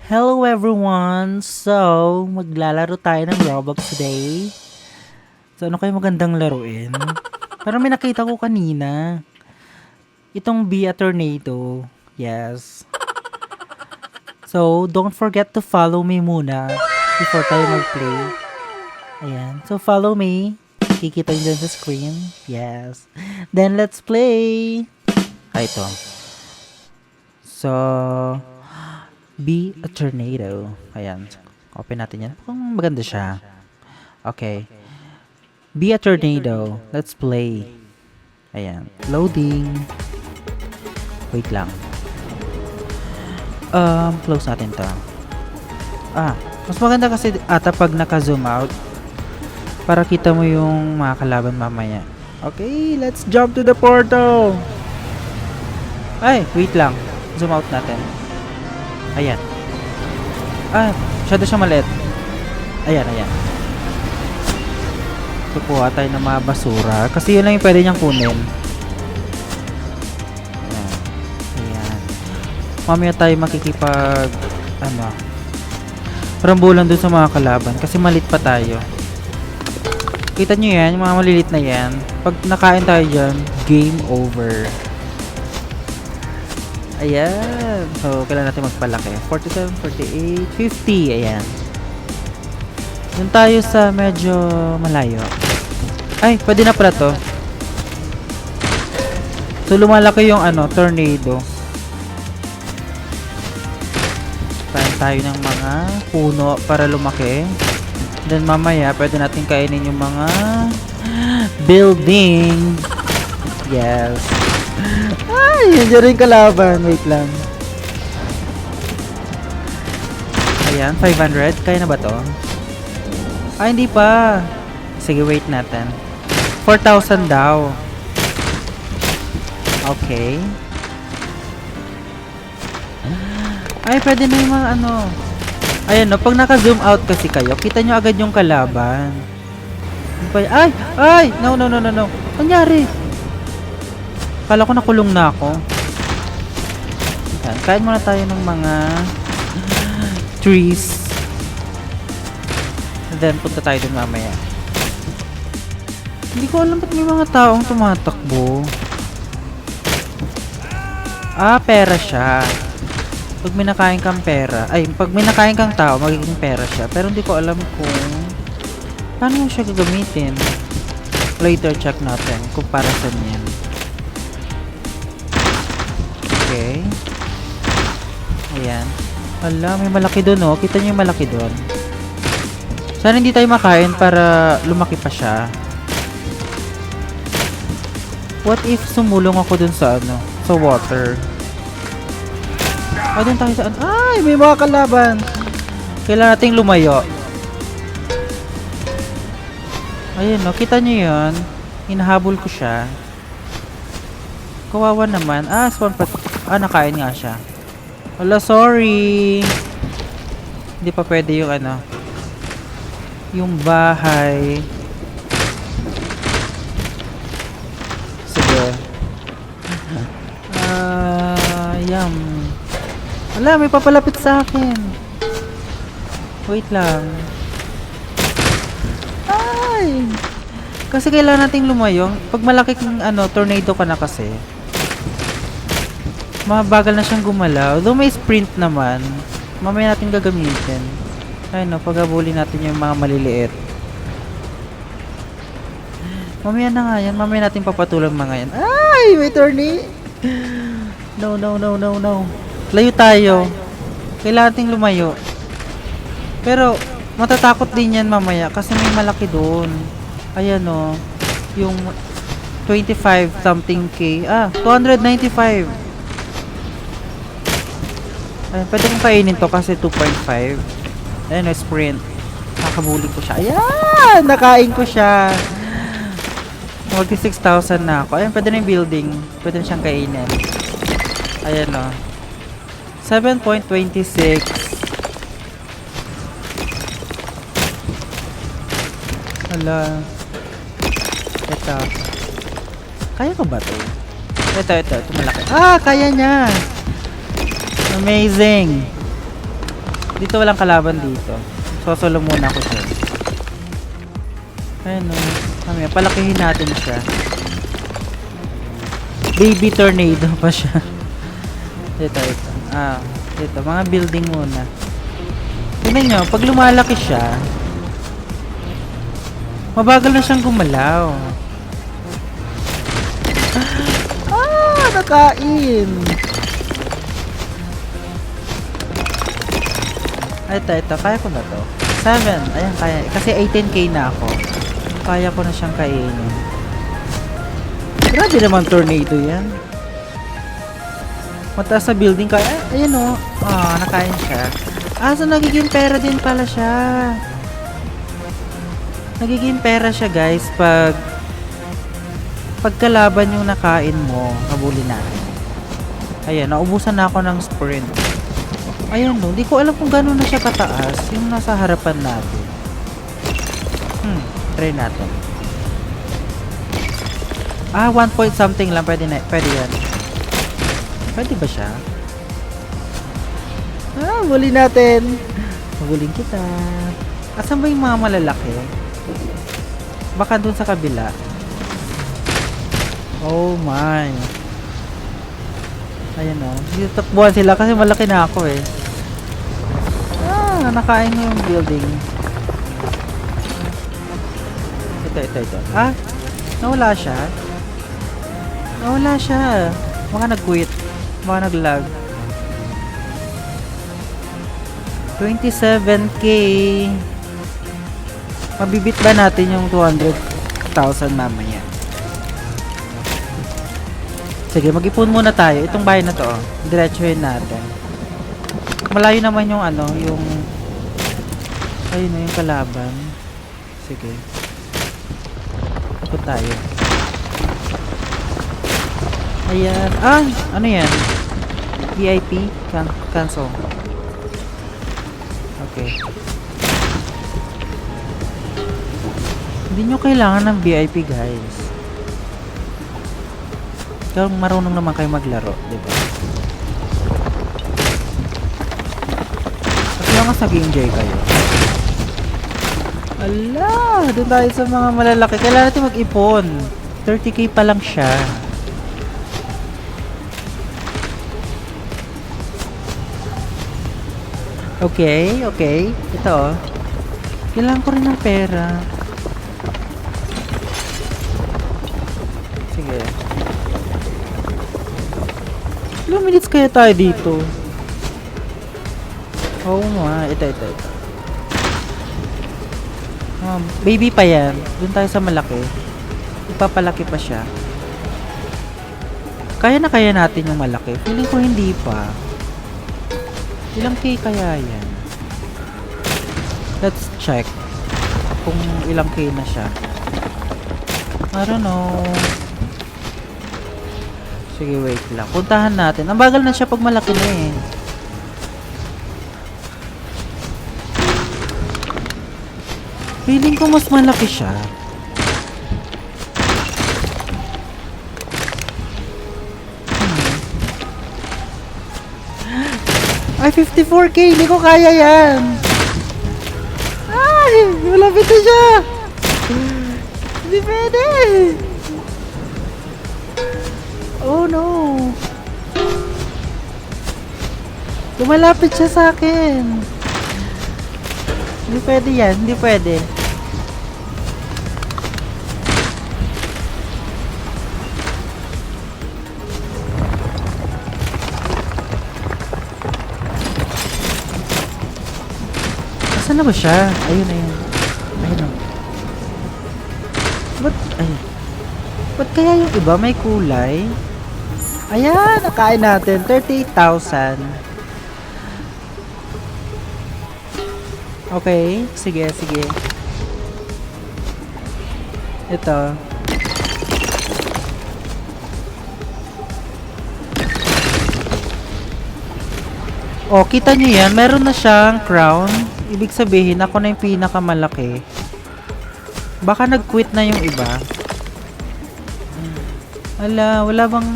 Hello everyone! So, maglalaro tayo ng Roblox today. So, ano kayo magandang laruin? Parang may nakita ko kanina. Itong Be a Tornado. Yes. So, don't forget to follow me muna before tayo mag-play. Ayan. So, follow me. Kikita nyo dyan sa screen. Yes. Then, let's play! Ito. So, Be a Tornado. Ayan. Open natin yan. Kung maganda siya. Okay. Be a Tornado. Let's play. Ayan. Loading. Wait lang. Close natin to. Mas maganda kasi ata pag naka-zoom out para kita mo yung mga kalaban mamaya. Okay, let's jump to the portal. Ay, wait lang. Zoom out natin. Ayan. Masyado siya maliit. Ayan. Kukuha tayo ng mga basura. Kasi yun lang yung pwede niyang kunin. Ayan. Mamaya tayo makikipag rambulan dun sa mga kalaban. Kasi malit pa tayo. Kita nyo yan, yung mga malilit na yan. Pag nakain tayo dyan, game over. Ayan. So, kailangan natin magpalaki. 47, 48, 50. Ayan. Doon tayo sa medyo malayo. Ay, pwede na pala to. So, lumalaki yung tornado. Kain tayo ng mga puno para lumaki. Then, mamaya, pwede natin kainin yung mga building. Yes. Ay, yun rin kalaban. Wait lang. Ayan, 500. Kaya na ba to? Hindi pa. Sige, wait natin. 4,000 daw. Okay. Ay, pwede na yung mga Ayan, no, pag naka-zoom out kasi kayo, kita nyo agad yung kalaban. Ay! No. Nangyari? Kala ko nakulong na ako. Ayan, kain muna tayo ng mga trees. And then, punta tayo dun mamaya. Hindi ko alam ba't may mga taong tumatakbo. Pera siya. Pag may nakain kang pera, pag may nakain kang tao, magiging pera siya. Pero hindi ko alam kung paano mo siya gagamitin. Later, check natin kung para saan yan. Okay. Ayan. Hala, may malaki doon, oh. Kita niyo yung malaki doon. Sana hindi tayo makain para lumaki pa siya. What if sumulong ako dun sa sa water? Doon tayo sa Ay, may mga kalaban. Kailangan nating lumayo. Ayun, no. Kita niyo yun. Hinahabol ko siya. Kawawa naman. Spawn pa. Nakain nga siya. Wala, sorry. Hindi pa pwede yung yung bahay. Sige. Yum. Wala, may papalapit sa akin. Wait lang. Ay! Kasi kailangan nating lumayo. Pag malaking tornado ka na kasi, mabagal na siyang gumalaw. Though may sprint naman, mamaya natin gagamitin. Paghabulin natin yung mga maliliit. Mamaya na nga yan. Mamaya natin papatulang mga yan. Ay! May tornado! No. Layo tayo. Kailangan nating lumayo. Pero, matatakot din yan mamaya kasi may malaki doon. Ayan, yung 25 something K. 295. Pwede kong kainin to kasi 2.5. Ayan, sprint. Nakabuli ko siya. Ayan! Nakain ko siya. Magti 6,000 na ako. Ayan, pwede na yung building. Pwede na siyang kainin. Ayan, 7.26. Hala. Ito. Kaya ko ba ito? Ito. Ito malaki. Kaya niya. Amazing. Dito walang kalaban dito. Sosolo muna ako dyan. Ayun o. Mamaya, palakihin natin siya. Baby tornado pa siya. Ito. Ito. Mga building muna. Tingnan nyo, pag lumalaki siya, mabagal na siyang gumalaw. Nakain! Ito. Kaya ko na to. 7. Ayan, kaya. Kasi 18k na ako. Kaya ko na siyang kainin. Grabe naman tornado yan. Mataas sa building kaya. Ayan o. Nakain siya. So nagiging pera din pala siya. Nagiging pera siya guys pagkalaban yung nakain mo, habulin natin. Ayan, naubusan na ako ng sprint. Ayan no, hindi ko alam kung gano'n na siya kataas yung nasa harapan natin. Try natin. 1 point something lang, pwede yan. Pwede ba siya? Habulin natin. Habulin kita. Asan ba yung mga malalaki? Baka dun sa kabila. Oh my. Ayan o. Dito takbuhan sila kasi malaki na ako eh. Nakain mo yung building. Ito. Nawala siya. Baka nag-quit. Baka nag-lag. 27k. Mabibit ba natin yung 200,000 mamaya? Sige, mag-ipon muna tayo. Itong bahay na to, diretsuhin natin. Malayo naman yung yung ayun na yung kalaban. Sige. Ikot tayo. Ayan. Ano yan? VIP? Cancel. Okay. Hindi nyo kailangan ng VIP, guys. Kaya marunong naman kayo maglaro, diba? Kasi mas nag-enjoy kayo. Ala! Doon tayo sa mga malalaki. Kailangan natin mag-ipon. 30k pa lang siya. Okay. Ito. Kailangan ko rin ng pera. Sige. Ilang minutes kaya tayo dito? Oo nga. Ito. Baby pa yan. Doon tayo sa malaki. Ipapalaki pa siya. Kaya natin yung malaki. Feeling ko hindi pa. Ilang K kaya yan? Let's check. Kung ilang K na siya. I don't know. Sige, wait lang. Puntahan natin. Ang bagal na siya pag malaki na eh. Feeling ko mas malaki siya. Ay, 54k! Hindi ko kaya yan! Ay! Malapit na siya! Hindi pwede! Oh no! Lumalapit siya sa akin! Hindi pwede yan, hindi pwede. Asan na ba siya? Ayun na yun. Ayun na. Ba't kaya yung iba may kulay? Ayan, nakain natin. 38,000. Okay, sige. Ito. Oh, kita nyo yan. Meron na siyang crown. Ibig sabihin, ako na yung pinakamalaki. Baka nag-quit na yung iba. Wala bang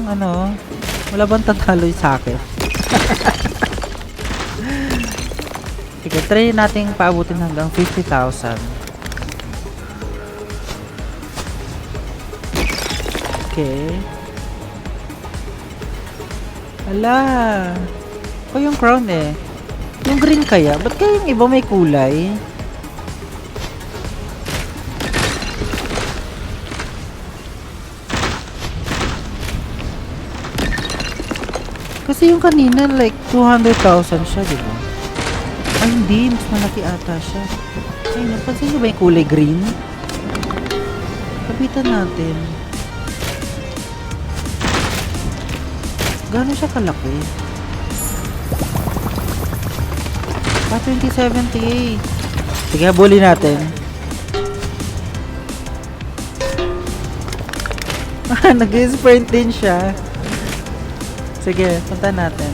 wala bang tatalo sa akin? Sige, try natin paabutin hanggang 50,000. Okay. Ala. O yung crown eh. Yung green kaya? Ba't kaya yung iba may kulay? Kasi yung kanina like 200,000 siya, di ba? Ay hindi, mas malaki ata siya. Ay, napansin niyo ba yung kulay green? Kapitan natin. Gano'n siya kalaki? 2078. Sige, habulin natin. Nag-sprint din siya. Sige, punta natin.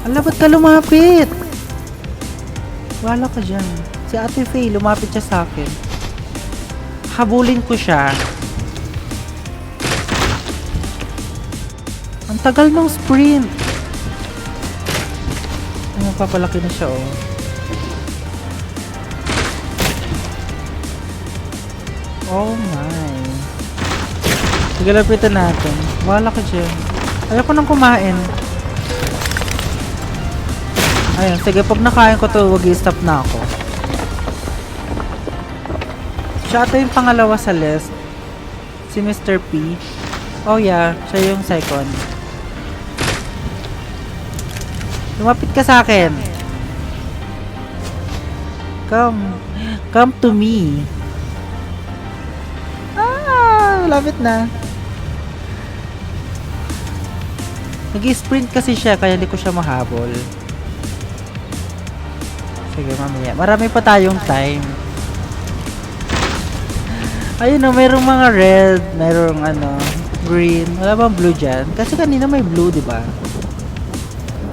Ala, ba't ka lumapit? Wala ka dyan. Si Ate Faye, lumapit siya sa akin. Habulin ko siya. Ang tagal ng sprint. Ay, magpapalaki na siya, oh. Oh my. Sige, lapitan natin. Wala ka dyan. Ayoko nang kumain. Ayun, sige, pag nakain ko to, wag i-stop na ako. Siya ata yung pangalawa sa list. Si Mr. P. Oh yeah, siya yung second. Lumapit ka sa akin. Come to me. Lapit na. Nag-sprint kasi siya, kaya hindi ko siya mahabol. Sige, mamaya. Marami pa tayong time. Ayun o, mayroong mga red, mayroong green. Wala bang blue dyan? Kasi kanina may blue, di ba?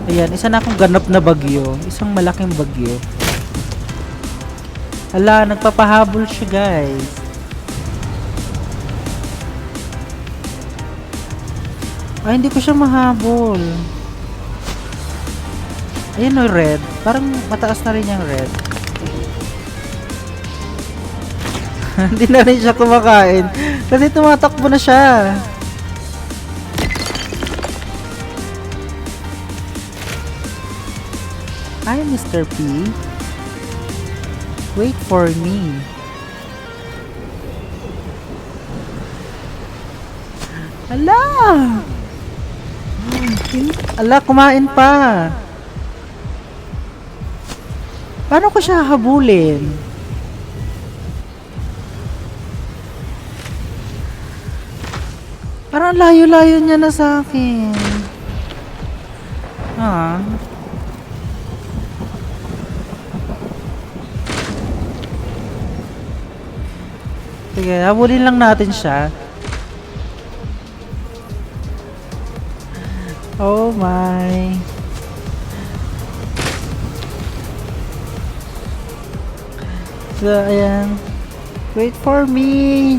Ayan, isa na akong ganap na bagyo. Isang malaking bagyo. Hala, nagpapahabol siya, guys. Ay, hindi ko siya mahabol. Ayun o, red. Parang mataas na rin yung red. Hindi na rin siya kumakain. Kasi tumatakbo na siya. Hi, Mr. P. Wait for me. Ala! Ala, kumain pa. Paano ko siya habulin? Parang layo-layo niya na sa akin. Sige, habulin lang natin siya. Oh my. So, ayan. Wait for me.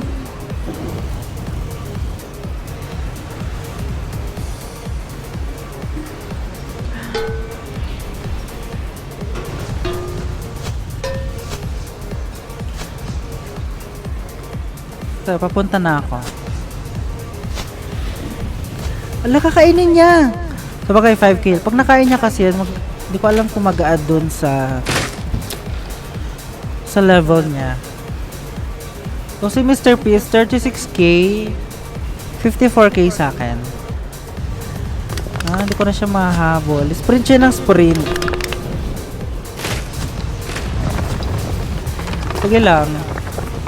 So, papunta na ako. Ala, kakainin niya. So, bagay 5 kill. Pag nakain niya kasi yan, hindi ko alam kung mag-a-add dun sa level niya. So, si Mr. P is 36k, 54k sa akin. Hindi ko na siya mahabol. Sprint siya ng sprint. Sige lang.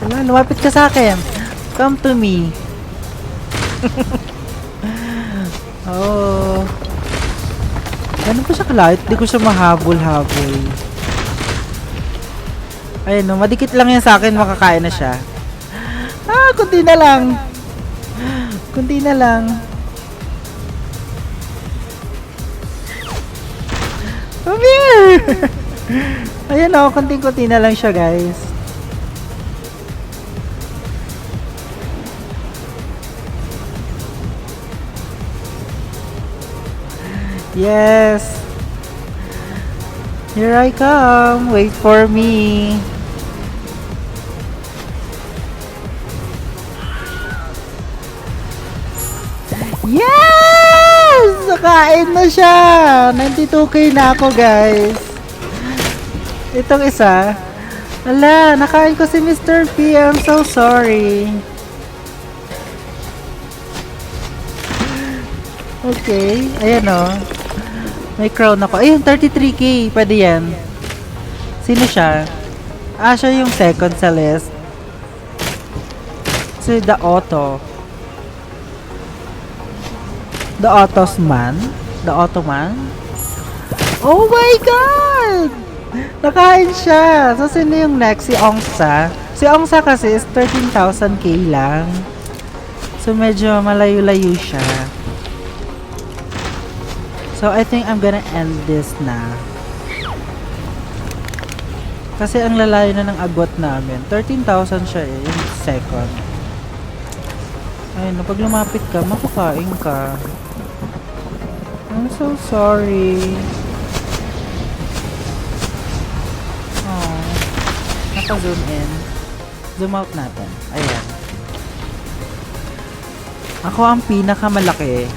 Wala, lumapit ka sa akin. Come to me. Oh. Ano pa siya kalahit? Hindi ko siya mahabol-habol. Ayun, no, madikit lang yan sa akin, makakain na siya. Kunti na lang. Kunti na lang. Come here! Ayan o, kunti-kunti na lang siya, guys. Yes! Here I come. Wait for me. Yes! Nakain na siya! 92k na ako, guys. Itong isa. Ala, nakain ko si Mr. P. I'm so sorry. Okay. Ayan o. May crown ako. Ayun, 33k. Pwede yan. Sino siya? Ah, siya yung second sa list. Si The Auto. The Autosman? The Ottoman? Oh my God! Nakain siya! So, sino yung next? Si Ongsa. Si Ongsa kasi is 13,000k lang. So, medyo malayo-layo siya. So, I think I'm gonna end this na. Kasi ang lalayo na ng agwat namin. 13,000 siya eh, yung second. Ayun, pag lumapit ka, makakain ka. I'm so sorry. Oh, naka-zoom in. Zoom out natin. Ayan. Ako ang pinakamalaki.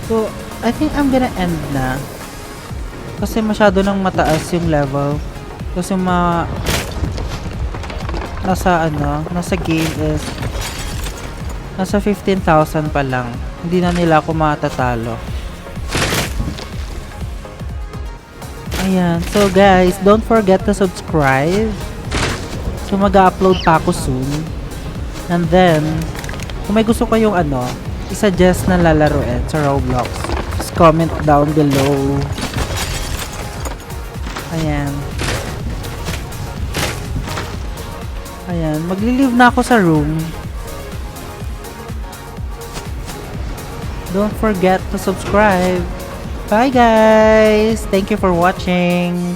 So, I think I'm gonna end na. Kasi masyado nang mataas yung level. Kasi nasa game is nasa 15,000 pa lang. Hindi na nila ako matatalo. Ayan. So guys, don't forget to subscribe. So mag-upload pa ako soon. And then, kung may gusto kayong i-suggest na lalaruin sa Roblox, just comment down below. Ayan. Ayan. Magli-leave na ako sa room. Don't forget to subscribe. Bye guys! Thank you for watching.